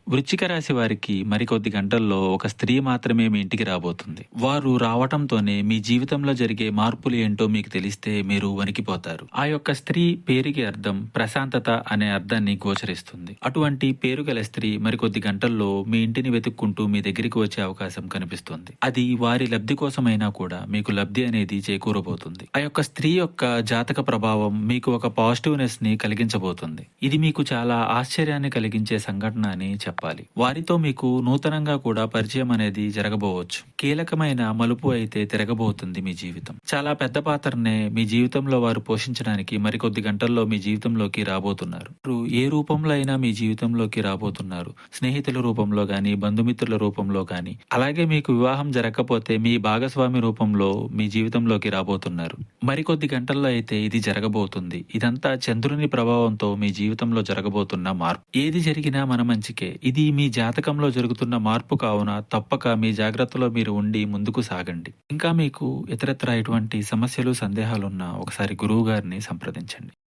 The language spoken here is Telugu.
వృశ్చిక రాశి వారికి మరికొద్ది గంటల్లో ఒక స్త్రీ మాత్రమే మీ ఇంటికి రాబోతుంది. వారు రావటంతోనే మీ జీవితంలో జరిగే మార్పులు ఏంటో మీకు తెలిస్తే మీరు వణికిపోతారు. ఆ యొక్క స్త్రీ పేరుకి అర్థం ప్రశాంతత అనే అర్థాన్ని గోచరిస్తుంది. అటువంటి పేరు గల స్త్రీ మరికొద్ది గంటల్లో మీ ఇంటిని వెతుక్కుంటూ మీ దగ్గరికి వచ్చే అవకాశం కనిపిస్తుంది. అది వారి లబ్ధి కోసమైనా కూడా మీకు లబ్ధి అనేది చేకూరబోతుంది. ఆ యొక్క స్త్రీ యొక్క జాతక ప్రభావం మీకు ఒక పాజిటివ్నెస్ ని కలిగించబోతుంది. ఇది మీకు చాలా ఆశ్చర్యాన్ని కలిగించే సంఘటన అని చెప్పాలి. వారితో మీకు నూతనంగా కూడా పరిచయం అనేది జరగబోవచ్చు. కీలకమైన మలుపు అయితే తిరగబోతుంది మీ జీవితం. చాలా పెద్ద పాత్రనే మీ జీవితంలో వారు పోషించడానికి మరికొద్ది గంటల్లో మీ జీవితంలోకి రాబోతున్నారు. వారు ఏ రూపంలో అయినా మీ జీవితంలోకి రాబోతున్నారు. స్నేహితుల రూపంలో గాని, బంధుమిత్రుల రూపంలో గాని, అలాగే మీకు వివాహం జరగకపోతే మీ భాగస్వామి రూపంలో మీ జీవితంలోకి రాబోతున్నారు. మరికొద్ది గంటల్లో అయితే ఇది జరగబోతుంది. ఇదంతా చంద్రుని ప్రభావంతో మీ జీవితంలో జరగబోతున్న మార్పు. ఏది జరిగినా మన మంచికే. ఇది మీ జాతకంలో జరుగుతున్న మార్పు కావున తప్పక మీ జాగ్రత్తలో మీరు ఉండి ముందుకు సాగండి. ఇంకా మీకు ఇతరత్రా ఎటువంటి సమస్యలు, సందేహాలున్నా ఒకసారి గురువు గారిని సంప్రదించండి.